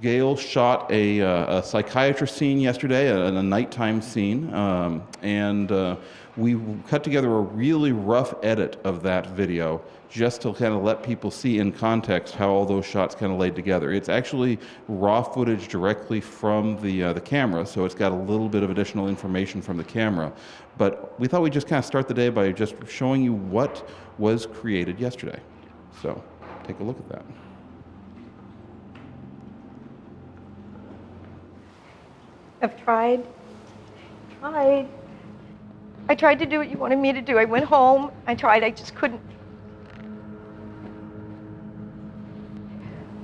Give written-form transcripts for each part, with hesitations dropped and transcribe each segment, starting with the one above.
Gail shot a psychiatrist scene yesterday, a nighttime scene, and we cut together a really rough edit of that video just to kind of let people see in context how all those shots kind of laid together. It's actually raw footage directly from the camera, so it's got a little bit of additional information from the camera. But we thought we'd just kind of start the day by just showing you what was created yesterday. So take a look at that. I've tried. I tried to do what you wanted me to do. I went home, I tried, I just couldn't.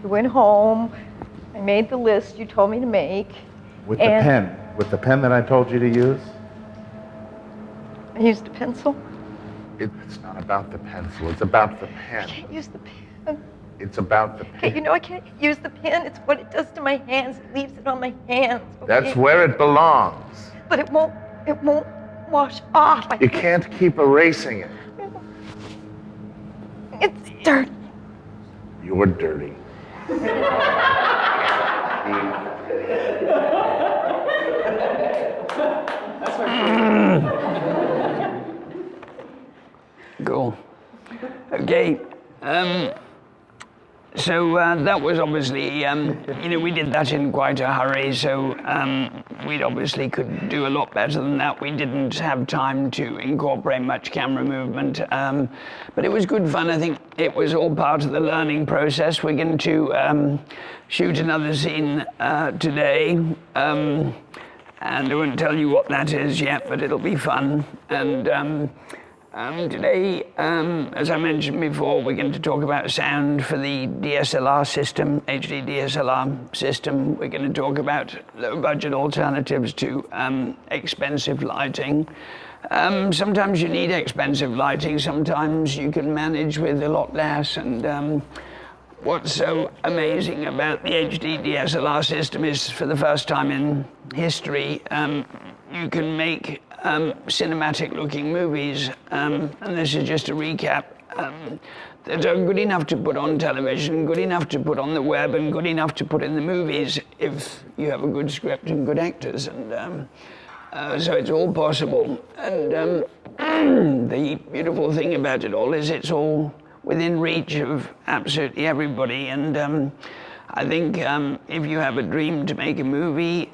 I went home, I made the list you told me to make. With the pen that I told you to use? I used a pencil. It's not about the pencil, it's about the pen. I can't use the pen. It's about the pen. Okay, you know I can't use the pen. It's what it does to my hands. It leaves it on my hands. Okay? That's where it belongs. But it won't wash off. You can't keep erasing it. It's dirt. You're dirty. Cool. Okay. So that was obviously, we did that in quite a hurry, so we obviously could do a lot better than that. We didn't have time to incorporate much camera movement, but it was good fun. I think it was all part of the learning process. We're going to shoot another scene today, and I won't tell you what that is yet, but it'll be fun. And today, as I mentioned before, we're going to talk about sound for the DSLR system, HD DSLR system. We're going to talk about low-budget alternatives to expensive lighting. Sometimes you need expensive lighting, sometimes you can manage with a lot less. And what's so amazing about the HD DSLR system is, for the first time in history, you can make cinematic-looking movies, and this is just a recap, that are good enough to put on television, good enough to put on the web, and good enough to put in the movies if you have a good script and good actors. And so it's all possible. And the beautiful thing about it all is it's all within reach of absolutely everybody. And I think if you have a dream to make a movie,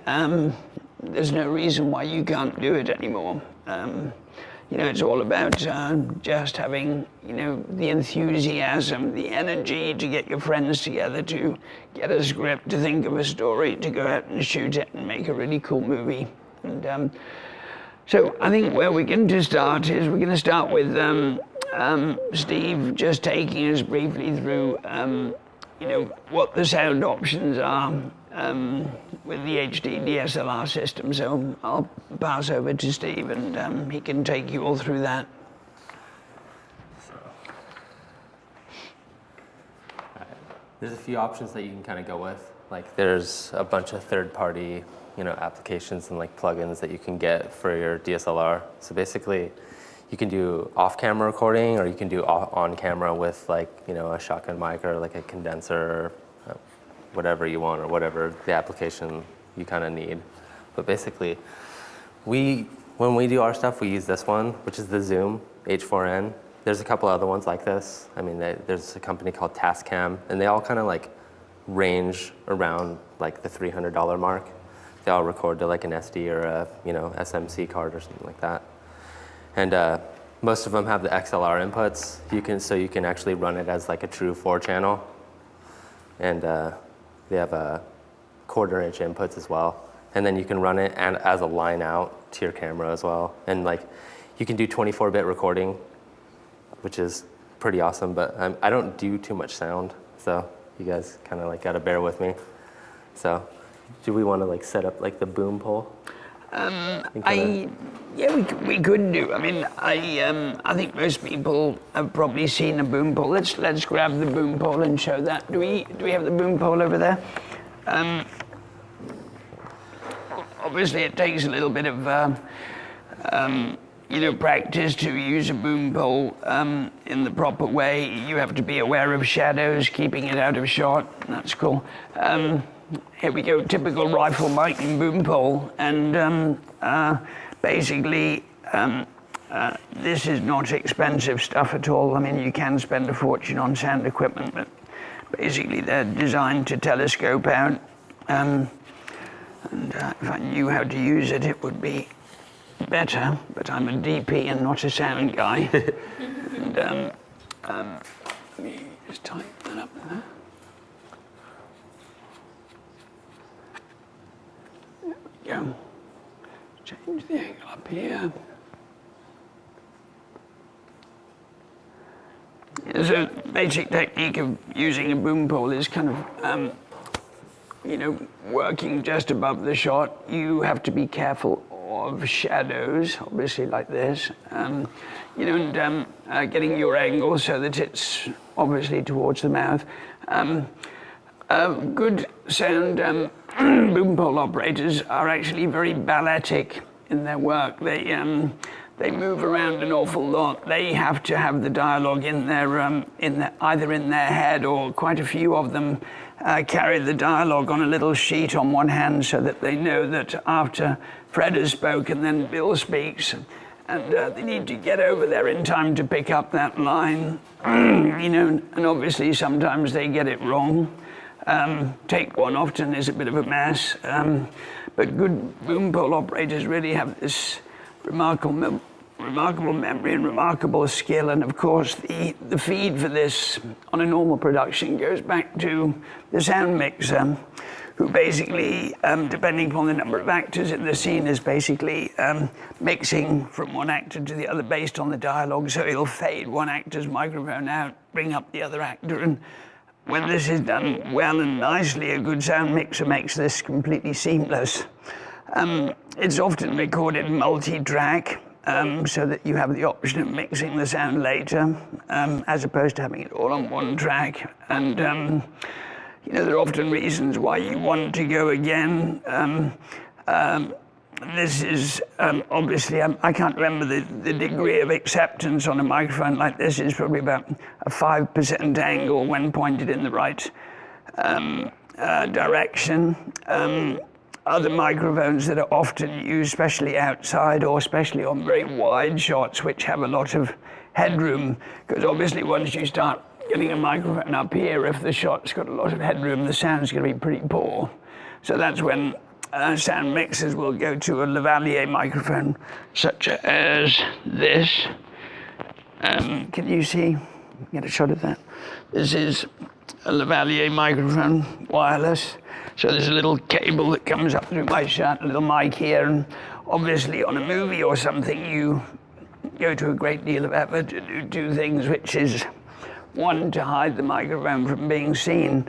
there's no reason why you can't do it anymore. It's all about just having, the enthusiasm, the energy to get your friends together, to get a script, to think of a story, to go out and shoot it and make a really cool movie. And so I think where we're going to start is we're going to start with Steve just taking us briefly through, what the sound options are with the HD DSLR system. So I'll pass over to Steve, and he can take you all through that. There's a few options that you can kind of go with. Like, there's a bunch of third-party, applications and like plugins that you can get for your DSLR. So basically, you can do off-camera recording, or you can do on-camera with like, a shotgun mic or like a condenser, or whatever you want, or whatever the application you kind of need. But basically, when we do our stuff, we use this one, which is the Zoom H4n. There's a couple other ones like this. I mean, there's a company called Tascam, and they all kind of like range around like the $300 mark. They all record to like an SD or a SMC card or something like that. And most of them have the XLR inputs. You can actually run it as like a true 4-channel. And they have a 1/4-inch inputs as well. And then you can run it as a line out to your camera as well. And like, you can do 24-bit recording, which is pretty awesome, but I don't do too much sound, so you guys kind of like gotta bear with me. So, do we want to like set up like the boom pole? We could do. I mean, I think most people have probably seen a boom pole. Let's grab the boom pole and show that. Do we have the boom pole over there? Obviously, it takes a little bit of practice to use a boom pole in the proper way. You have to be aware of shadows, keeping it out of shot. That's cool. here we go, typical rifle mic and boom pole, and basically this is not expensive stuff at all. I mean, you can spend a fortune on sound equipment, but basically they're designed to telescope out, and if I knew how to use it, it would be better, but I'm a DP and not a sound guy. And let me just tighten that up there. There we go. Change the angle up here. So basic technique of using a boom pole is kind of, working just above the shot. You have to be careful of shadows, obviously like this, and getting your angle so that it's obviously towards the mouth. Good sound boom pole operators are actually very balletic in their work. They move around an awful lot. They have to have the dialogue in their either in their head, or quite a few of them carry the dialogue on a little sheet on one hand, so that they know that after Fred has spoken, then Bill speaks, and they need to get over there in time to pick up that line. And obviously sometimes they get it wrong. Take one often is a bit of a mess, but good boom pole operators really have this remarkable memory and remarkable skill. And of course the feed for this on a normal production goes back to the sound mixer, who basically, depending upon the number of actors in the scene, is basically mixing from one actor to the other based on the dialogue. So it'll fade one actor's microphone out, bring up the other actor, and when this is done well and nicely, a good sound mixer makes this completely seamless. It's often recorded multi-track, so that you have the option of mixing the sound later, as opposed to having it all on one track. And there are often reasons why you want to go again. This is obviously, I can't remember the degree of acceptance on a microphone like this. Is probably about a 5% angle when pointed in the right direction. Other microphones that are often used, especially outside or especially on very wide shots, which have a lot of headroom, because obviously once you start getting a microphone up here, if the shot's got a lot of headroom, the sound's going to be pretty poor. So that's when sound mixers will go to a lavalier microphone, such as this. Can you see? Get a shot of that. This is a lavalier microphone, wireless. So there's a little cable that comes up through my shirt, a little mic here, and obviously on a movie or something, you go to a great deal of effort to do two things, which is one, to hide the microphone from being seen,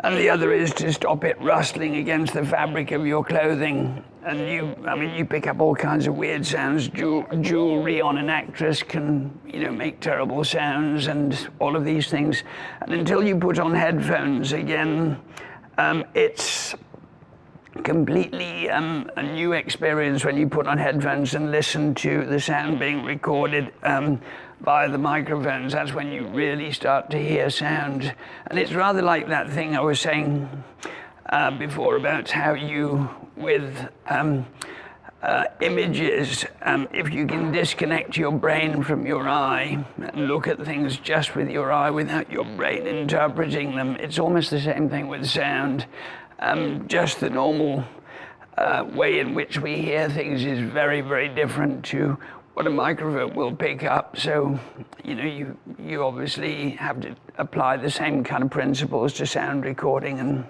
and the other is to stop it rustling against the fabric of your clothing. And you pick up all kinds of weird sounds. Jewelry on an actress can, make terrible sounds, and all of these things. And until you put on headphones again, it's completely a new experience when you put on headphones and listen to the sound being recorded via the microphones. That's when you really start to hear sound. And it's rather like that thing I was saying before about how you, with images, if you can disconnect your brain from your eye and look at things just with your eye without your brain interpreting them, it's almost the same thing with sound. Just the normal way in which we hear things is very, very different to what a microphone will pick up. So, you obviously have to apply the same kind of principles to sound recording and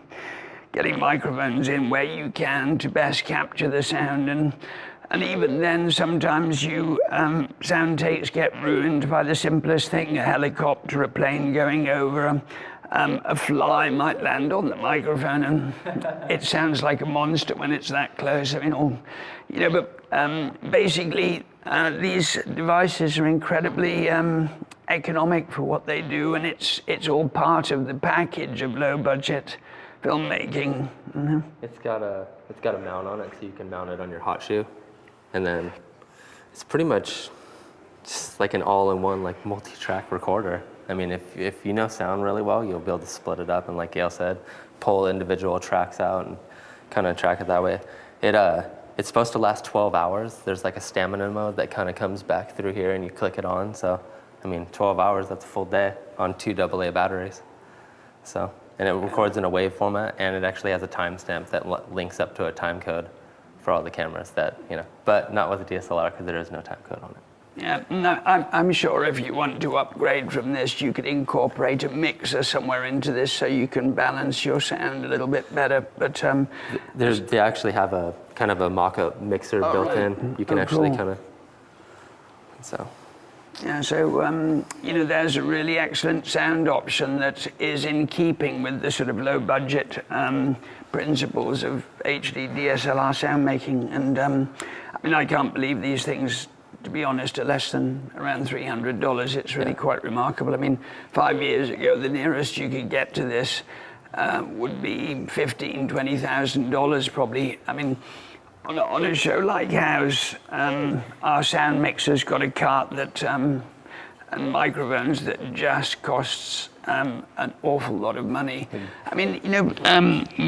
getting microphones in where you can to best capture the sound. And even then, sometimes sound takes get ruined by the simplest thing: a helicopter, a plane going over. A fly might land on the microphone, and it sounds like a monster when it's that close. But basically, these devices are incredibly economic for what they do, and it's all part of the package of low-budget filmmaking. Mm-hmm. It's got a mount on it, so you can mount it on your hot shoe, and then it's pretty much just like an all-in-one multi-track recorder. I mean, if you know sound really well, you'll be able to split it up and, like Gail said, pull individual tracks out and kind of track it that way. It's supposed to last 12 hours. There's like a stamina mode that kind of comes back through here and you click it on. So, I mean, 12 hours, that's a full day on 2 AA batteries. So, and it records in a wave format, and it actually has a timestamp that links up to a time code for all the cameras that, but not with a DSLR because there is no time code on it. Yeah, no, I'm sure if you want to upgrade from this, you could incorporate a mixer somewhere into this so you can balance your sound a little bit better. But they actually have a kind of a mock-up mixer built in. You can actually cool. kind of, so. Yeah, so there's a really excellent sound option that is in keeping with the sort of low budget principles of HD DSLR sound making. And I mean, I can't believe these things, to be honest, are less than around $300. It's really quite remarkable. I mean, 5 years ago, the nearest you could get to this would be $15,000, $20,000 probably. I mean, on a show like ours, our sound mixer's got a cart that and microphones that just costs an awful lot of money. I mean,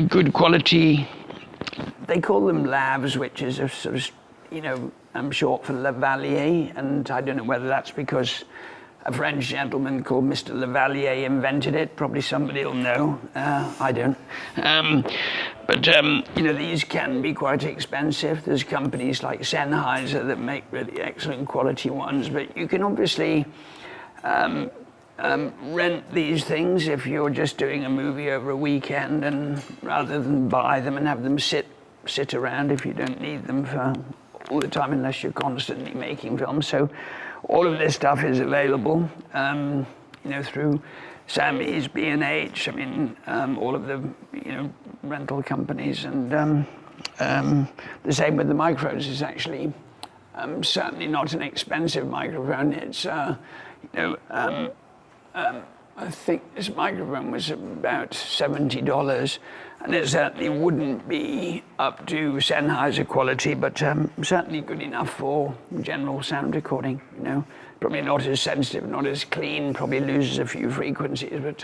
good quality. They call them lavs, which is a sort of short for lavalier, and I don't know whether that's because a French gentleman called Mr. Lavalier invented it. Probably somebody will know. I don't. But these can be quite expensive. There's companies like Sennheiser that make really excellent quality ones, but you can obviously rent these things if you're just doing a movie over a weekend, and rather than buy them and have them sit around if you don't need them for all the time unless you're constantly making films. So all of this stuff is available, through Sammy's, B&H, I mean, all of the, rental companies, and the same with the microphones. It's actually certainly not an expensive microphone. It's, I think this microphone was about $70, and it certainly wouldn't be up to Sennheiser quality, but certainly good enough for general sound recording. Probably not as sensitive, not as clean, probably loses a few frequencies, but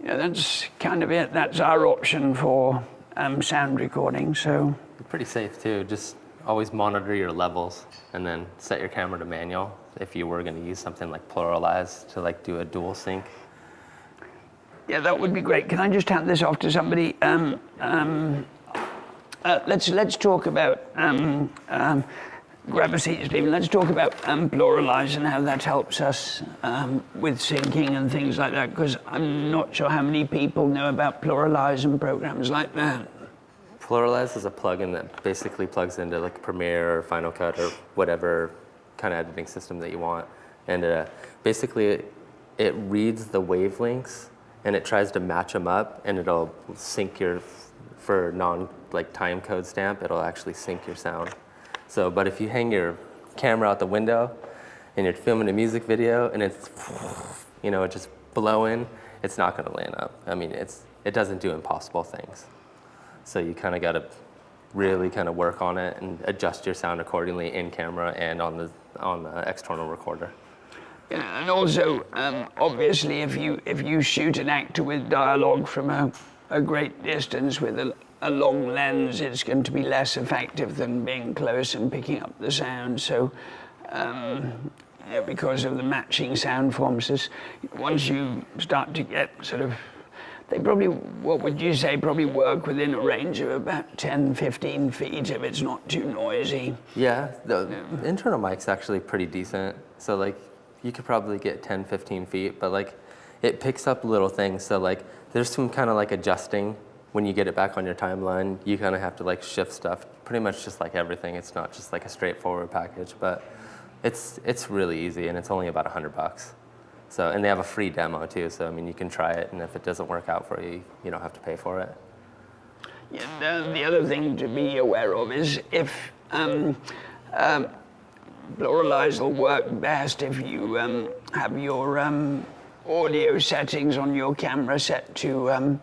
that's kind of it. That's our option for sound recording. So Pretty safe too. Just always monitor your levels, and then set your camera to manual if you were going to use something like Pluralize to like do a dual sync. Yeah, that would be great. Can I just hand this off to somebody? Let's talk about grab a seat, Stephen. Let's talk about Pluralize and how that helps us with syncing and things like that, because I'm not sure how many people know about Pluralize and programs like that. Pluralize is a plugin that basically plugs into like Premiere or Final Cut or whatever kind of editing system that you want, and basically it reads the wavelengths and it tries to match them up, and it'll sync for time code stamp, it'll actually sync your sound. So, but if you hang your camera out the window and you're filming a music video and it's, it just blowing, it's not going to land up. I mean, it doesn't do impossible things. So you kind of got to really kind of work on it and adjust your sound accordingly in camera and on the external recorder. Yeah, and also, obviously, if you shoot an actor with dialogue from a great distance with a long lens, it's going to be less effective than being close and picking up the sound. So, because of the matching sound forms, once you start to get sort of, they probably, what would you say, probably work within a range of about 10, 15 feet if it's not too noisy. Yeah, the internal mic's actually pretty decent. So like, you could probably get 10, 15 feet, but like, it picks up little things. So like, there's some kind of like adjusting when you get it back on your timeline. You kind of have to like shift stuff, pretty much just like everything. It's not just like a straightforward package, but it's really easy, and it's only about $100. So, and they have a free demo too. So I mean, you can try it, and if it doesn't work out for you, you don't have to pay for it. Yeah, the other thing to be aware of is if Pluralize will work best if you have your audio settings on your camera set to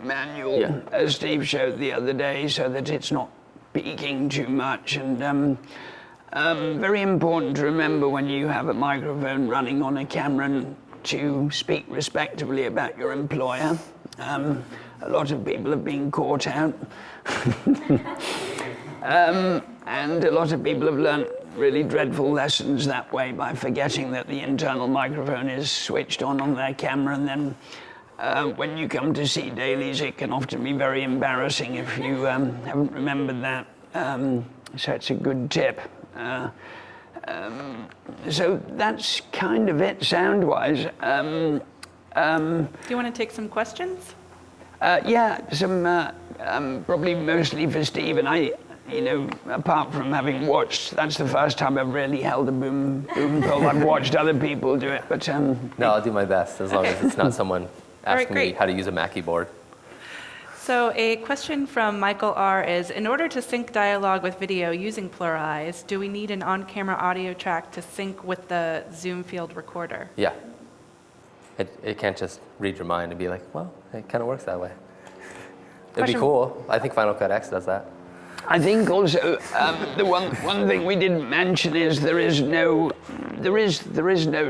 manual, as Steve showed the other day, so that it's not peaking too much. And very important to remember when you have a microphone running on a camera to speak respectably about your employer. A lot of people have been caught out. And a lot of people have learnt really dreadful lessons that way by forgetting that the internal microphone is switched on their camera, and then when you come to see dailies, it can often be very embarrassing if you haven't remembered that. So it's a good tip. So that's kind of it sound-wise. Do you want to take some questions? Yeah, some probably mostly for Steve, and I, apart from having watched, that's the first time I've really held a boom pole. I've watched other people do it, but No, I'll do my best as long as it's not someone asking me great. how to use a Mackie board. So a question from Michael R. is, in order to sync dialogue with video using Pluralize, do we need an on-camera audio track to sync with the Zoom field recorder? Yeah. It can't just read your mind and be like, well, it kind of works that way. It'd be Question- cool. I think Final Cut X does that. I think also the one thing we didn't mention is there is no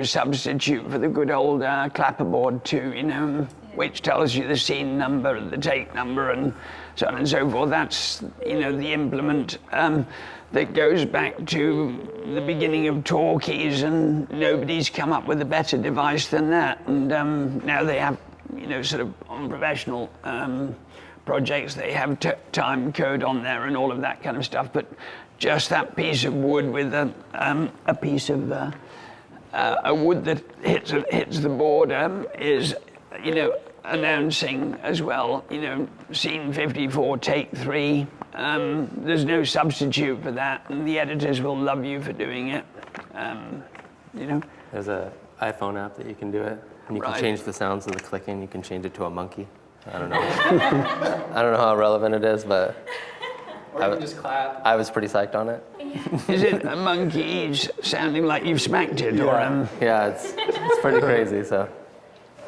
substitute for the good old clapperboard too, which tells you the scene number and the take number and so on and so forth. That's the implement that goes back to the beginning of talkies, and nobody's come up with a better device than that. And now they have sort of on professional projects, they have time code on there and all of that kind of stuff, but just that piece of wood with a piece of a wood that hits the board is announcing as well, scene 54, take 3. There's no substitute for that, and the editors will love you for doing it. There's an iPhone app that you can do it, and you can Right. change the sounds of the clicking. You can change it to a monkey. I don't know. I don't know how relevant it is, but Or you can just clap. I was pretty psyched on it. Is it a monkey sounding like you've smacked it, or Yeah, it's pretty crazy. So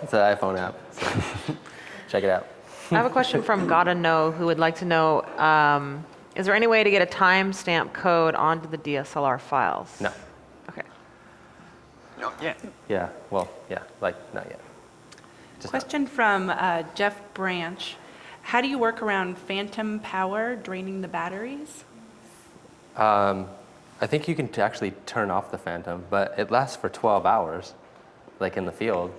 it's an iPhone app. So check it out. I have a question from Gotta Know, who would like to know, is there any way to get a timestamp code onto the DSLR files? No. Okay. not yet? Yeah. Well, yeah. Like not yet. Just not. Question from Jeff Branch. How do you work around phantom power draining the batteries? I think you can actually turn off the phantom, but it lasts for 12 hours, like in the field.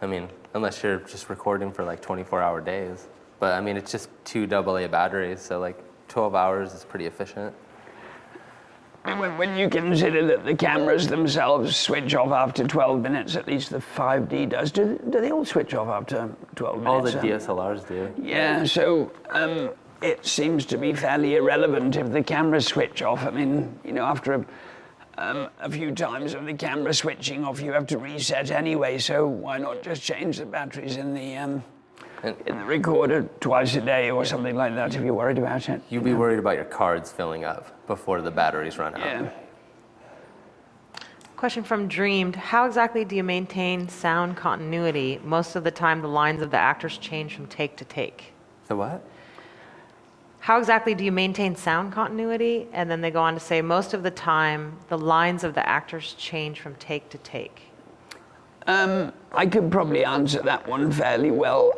I mean, unless you're just recording for like 24-hour days. But I mean, it's just 2 AA batteries, so like 12 hours is pretty efficient. When you consider that the cameras themselves switch off after 12 minutes, at least the 5D does, do they all switch off after 12 minutes? All the DSLRs do. Yeah, so it seems to be fairly irrelevant if the cameras switch off. I mean, after a few times of the camera switching off, you have to reset anyway, so why not just change the batteries in the recorder twice a day or something like that if you're worried about it? You'd be worried about your cards filling up before the batteries run out. Yeah. Question from Dreamed. How exactly do you maintain sound continuity? Most of the time, the lines of the actors change from take to take. The what? How exactly do you maintain sound continuity? And then they go on to say, most of the time, the lines of the actors change from take to take. I could probably answer that one fairly well.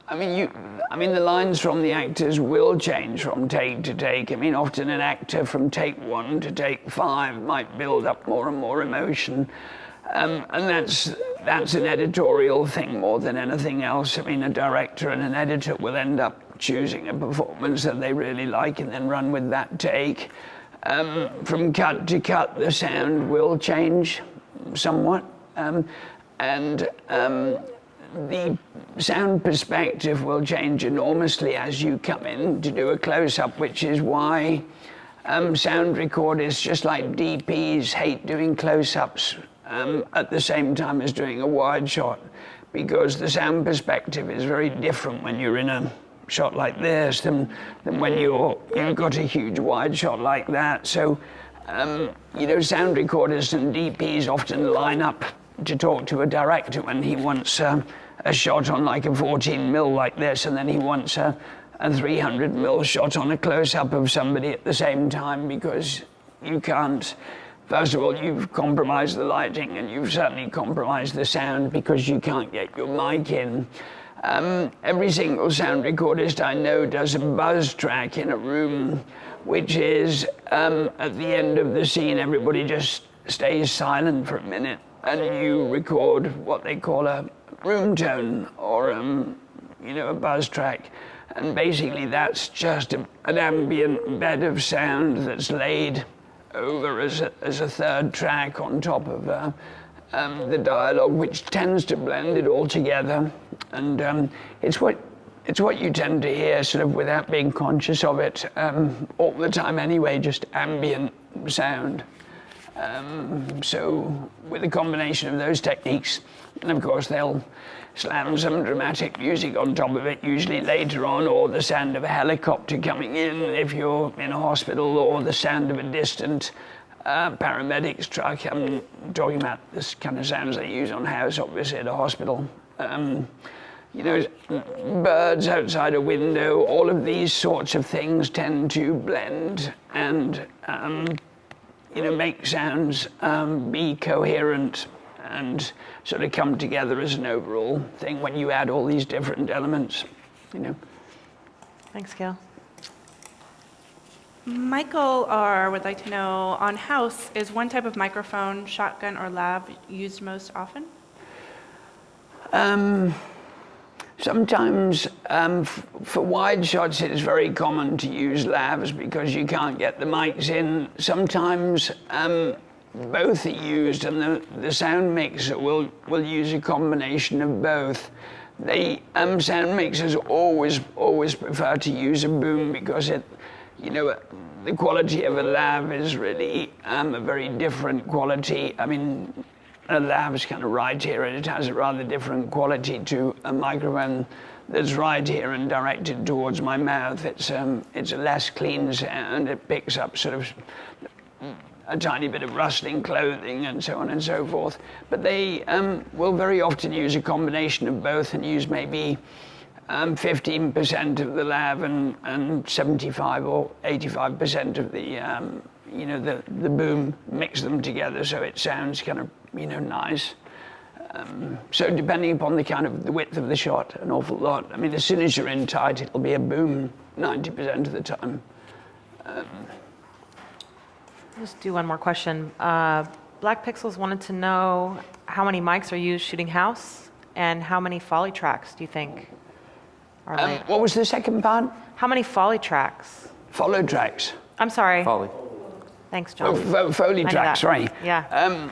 I mean, the lines from the actors will change from take to take. I mean, often an actor from take 1 to take 5 might build up more and more emotion. And that's an editorial thing more than anything else. I mean, a director and an editor will end up choosing a performance that they really like and then run with that take. From cut to cut, the sound will change somewhat. The sound perspective will change enormously as you come in to do a close-up, which is why sound recorders, just like DPs, hate doing close-ups at the same time as doing a wide shot, because the sound perspective is very different when you're in a shot like this than when you've got a huge wide shot like that. So, sound recorders and DPs often line up to talk to a director when he wants a shot on like a 14mm like this, and then he wants a 300mm shot on a close-up of somebody at the same time, because you can't first of all, you've compromised the lighting, and you've certainly compromised the sound because you can't get your mic in. Every single sound recordist I know does a buzz track in a room, which is at the end of the scene, everybody just stays silent for a minute, and you record what they call a room tone or a buzz track. And basically that's just an ambient bed of sound that's laid over as a third track on top of the dialogue, which tends to blend it all together. And it's what you tend to hear sort of without being conscious of it all the time anyway, just ambient sound. So with a combination of those techniques, and of course they'll slam some dramatic music on top of it, usually later on, or the sound of a helicopter coming in if you're in a hospital, or the sound of a distant paramedics truck. I'm talking about this kind of sounds they use on house, obviously, at a hospital. Birds outside a window, all of these sorts of things tend to blend and make sounds be coherent and sort of come together as an overall thing when you add all these different elements, Thanks, Gail. Michael R. would like to know, on house, is one type of microphone, shotgun or lav, used most often? Sometimes for wide shots it's very common to use lavs because you can't get the mics in. Sometimes both are used, and the sound mixer will use a combination of both. The sound mixers always prefer to use a boom because the quality of a lav is really a very different quality. I mean, a lav is kind of right here, and it has a rather different quality to a microphone that's right here and directed towards my mouth. It's a less clean sound. It picks up sort of a tiny bit of rustling clothing and so on and so forth. But they will very often use a combination of both and use maybe 15% of the lav and 75 or 85% of the boom, mix them together so it sounds kind of nice. So depending upon the width of the shot, an awful lot. I mean, as soon as you're in tight, it'll be a boom 90% of the time. Just do one more question. Black Pixels wanted to know how many mics are used shooting house, and how many Foley tracks do you think are laid? What was the second part? How many Foley tracks? Follow tracks. I'm sorry. Foley. Thanks, John. Foley I knew tracks, that. right. Yeah.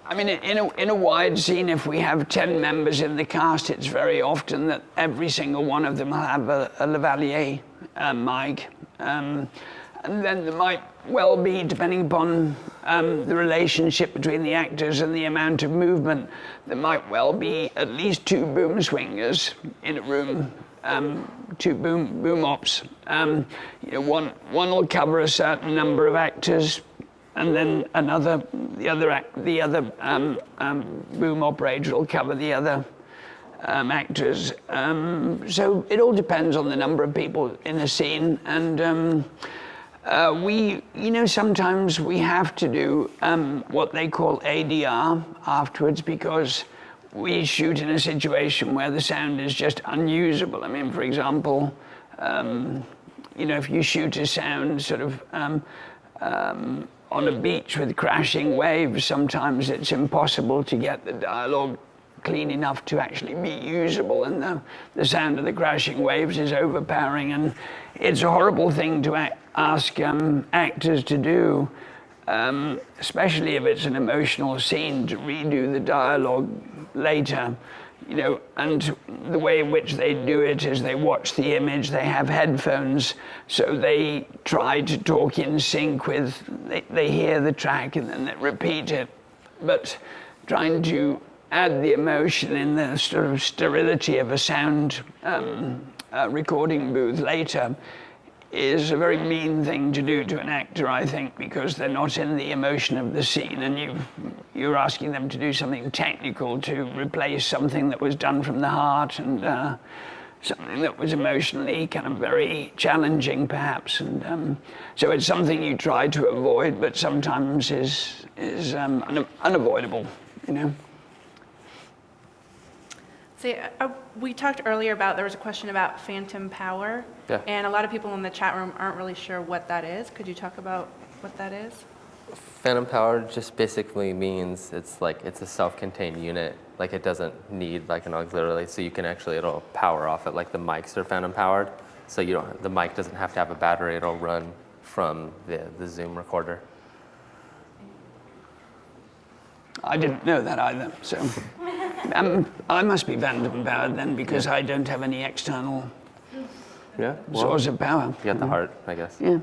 I mean, in a wide scene, if we have 10 members in the cast, it's very often that every single one of them will have a lavalier mic. And then there might well be, depending upon the relationship between the actors and the amount of movement, there might well be at least 2 boom swingers in a room, 2 boom ops. One will cover a certain number of actors, and then the other boom operator will cover the other actors. So it all depends on the number of people in a scene, and sometimes we have to do what they call ADR afterwards, because we shoot in a situation where the sound is just unusable. I mean, for example, if you shoot a sound sort of on a beach with crashing waves, sometimes it's impossible to get the dialogue clean enough to actually be usable, and the sound of the crashing waves is overpowering, and it's a horrible thing to ask actors to do, especially if it's an emotional scene, to redo the dialogue later. And the way in which they do it is they watch the image, they have headphones, so they try to talk in sync with, they hear the track and then they repeat it. But trying to add the emotion in the sort of sterility of a sound recording booth later is a very mean thing to do to an actor, I think, because they're not in the emotion of the scene, and you're asking them to do something technical to replace something that was done from the heart, and something that was emotionally kind of very challenging, perhaps. And so it's something you try to avoid, but sometimes is unavoidable, you know. So we talked earlier about, there was a question about phantom power. Yeah. And a lot of people in the chat room aren't really sure what that is. Could you talk about what that is? Phantom power just basically means it's a self-contained unit. Like it doesn't need like an auxiliary, so you can actually, it'll power off it. Like the mics are phantom powered, so the mic doesn't have to have a battery. It'll run from the Zoom recorder. I didn't know that either, so I must be phantom powered then, because I don't have any external Yeah. source of power. You got the heart, I guess. Yeah.